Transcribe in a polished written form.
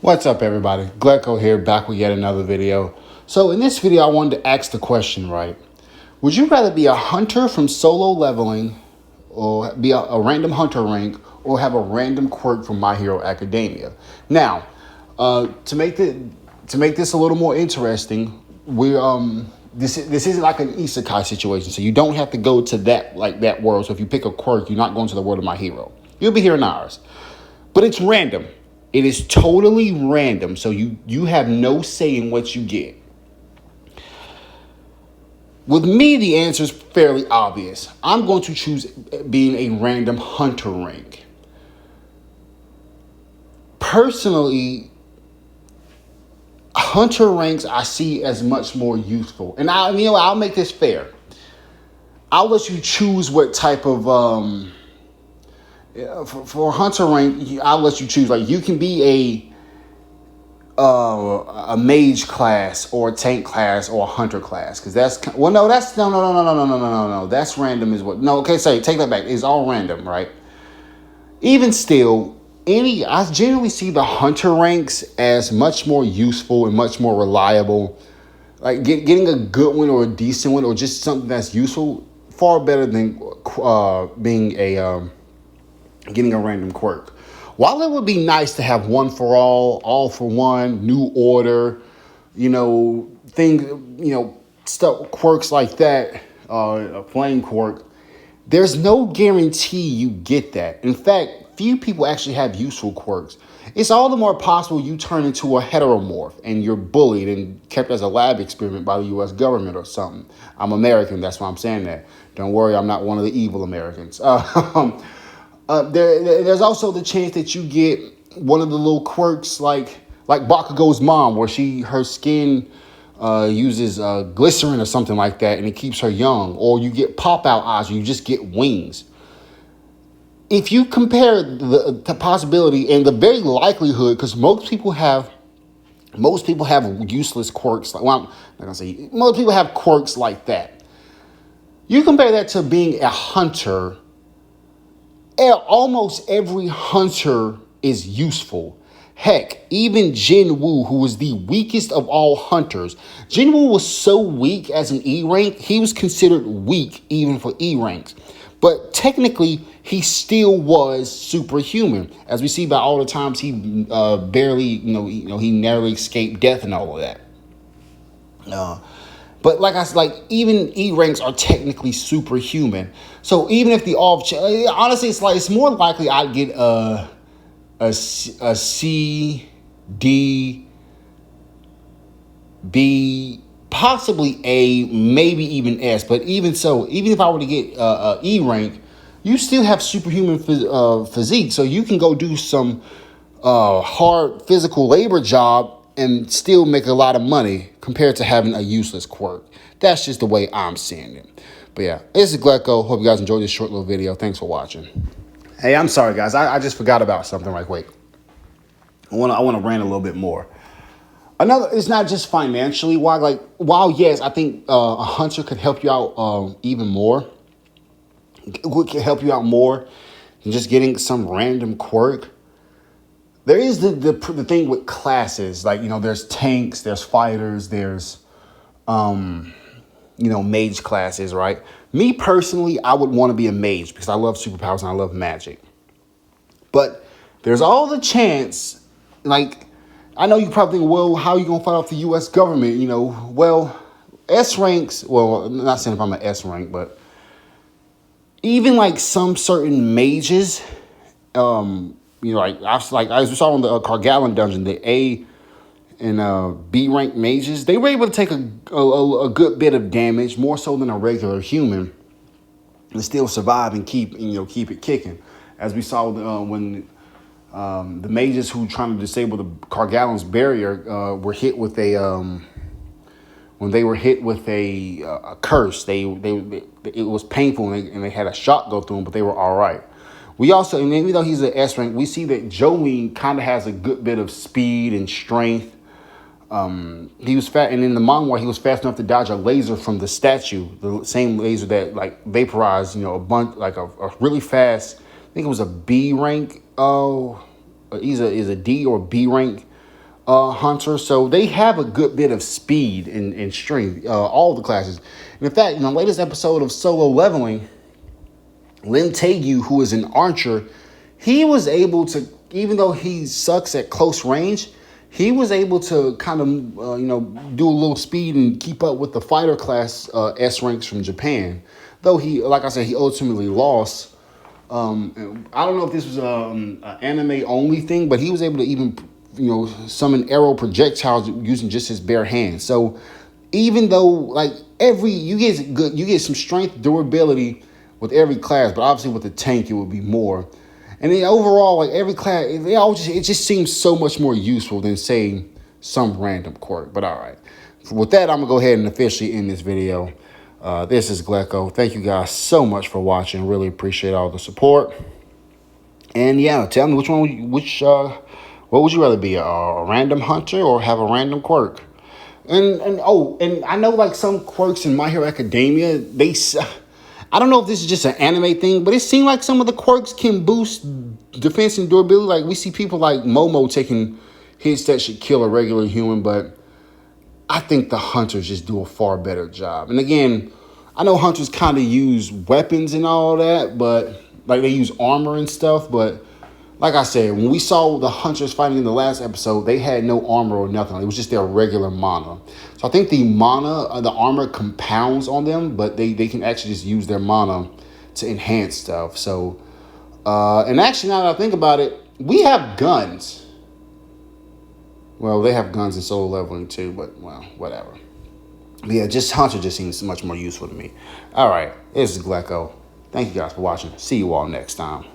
What's up, everybody? Glecko here, back with yet another video. So in this video, I wanted to ask the question, right? Would you rather be a hunter from solo leveling, or be a random hunter rank, or have a random quirk from My Hero Academia? Now, to make this a little more interesting, this isn't like an isekai situation, so you don't have to go to that world. So if you pick a quirk, you're not going to the world of My Hero. You'll be here in ours. But it's random. It is totally random. So you have no say in what you get. With me, the answer is fairly obvious. I'm going to choose being a random hunter rank. Personally, hunter ranks I see as much more useful. And I'll make this fair. I'll let you choose what type of for hunter rank, I'll let you choose. Like, you can be a mage class or a tank class or a hunter class, because that's no. That's random is what. No, okay, take that back. It's all random, right? Even still, I generally see the hunter ranks as much more useful and much more reliable. Like, getting a good one or a decent one or just something that's useful far better than being getting a random quirk. While it would be nice to have one for all for one, new order, stuff, quirks like that, a flame quirk, there's no guarantee you get that. In fact, few people actually have useful quirks. It's all the more possible you turn into a heteromorph and you're bullied and kept as a lab experiment by the U.S. government or something. I'm American, that's why I'm saying that. Don't worry, I'm not one of the evil Americans. There's also the chance that you get one of the little quirks like Bakugo's mom, where her skin uses glycerin or something like that, and it keeps her young. Or you get pop-out eyes, or you just get wings. If you compare the possibility and the very likelihood, because most people have useless quirks. I'm not gonna say most people have quirks like that. You compare that to being a hunter. Almost every hunter is useful. Heck, even Jin Woo, who was the weakest of all hunters. Jin Woo was so weak as an E rank, he was considered weak even for E ranks. But technically, he still was superhuman, as we see by all the times he he narrowly escaped death and all of that. But like I said, even E ranks are technically superhuman. So even if the honestly, it's more likely I'd get a C, D, B, possibly A, maybe even S. But even so, even if I were to get a E rank, you still have superhuman physique. So you can go do some hard physical labor job and still make a lot of money compared to having a useless quirk. That's just the way I'm seeing it. But yeah, this is Glecko. Hope you guys enjoyed this short little video. Thanks for watching. Hey, I'm sorry, guys. I just forgot about something right quick. I want to rant a little bit more. It's not just financially. While yes, I think a hunter could help you out even more. It could help you out more than just getting some random quirk. There is the thing with classes, there's tanks, there's fighters, there's mage classes, right? Me personally, I would want to be a mage because I love superpowers and I love magic. But there's all the chance, I know you probably think, well, how are you gonna fight off the U.S. government? S ranks. Well, I'm not saying if I'm an S rank, but even some certain mages, as we saw in the Cargallon dungeon, the A and B rank mages, they were able to take a good bit of damage, more so than a regular human, and still survive and keep it kicking. As we saw when the mages who trying to disable the Cargallon's barrier were hit with when they were hit with a curse, it was painful and they had a shot go through them, but they were all right. We also, and even though he's an S rank, we see that Joey kind of has a good bit of speed and strength. He was fat, and in the manga, he was fast enough to dodge a laser from the statue, the same laser that vaporized, a bunch, a really fast. I think it was a B rank. Oh, he's a D or B rank hunter, so they have a good bit of speed and strength. All the classes. And in fact, in the latest episode of Solo Leveling, Lin Tegu, who is an archer, he was able to, even though he sucks at close range, he was able to kind of, do a little speed and keep up with the fighter class S ranks from Japan. Though he, like I said, he ultimately lost. I don't know if this was an anime only thing, but he was able to even, summon arrow projectiles using just his bare hands. So even though like you get some strength, durability with every class, but obviously with the tank it would be more. And then overall, like every class, it just seems so much more useful than say some random quirk. But all right, with that, I'm gonna go ahead and officially end this video. This is Glecko. Thank you guys so much for watching. Really appreciate all the support. And yeah, tell me what would you rather be, a random hunter or have a random quirk? And I know like some quirks in My Hero Academia, I don't know if this is just an anime thing, but it seemed like some of the quirks can boost defense and durability. Like we see people like Momo taking hits that should kill a regular human, but I think the hunters just do a far better job. And again, I know hunters kind of use weapons and all that, but like they use armor and stuff. But like I said, when we saw the hunters fighting in the last episode, they had no armor or nothing. It was just their regular mana. So I think the armor compounds on them, but they can actually just use their mana to enhance stuff. So, and actually now that I think about it, we have guns. Well, they have guns in Solo Leveling too, but well, whatever. But yeah, Hunter just seems much more useful to me. All right, this is Glecko. Thank you guys for watching. See you all next time.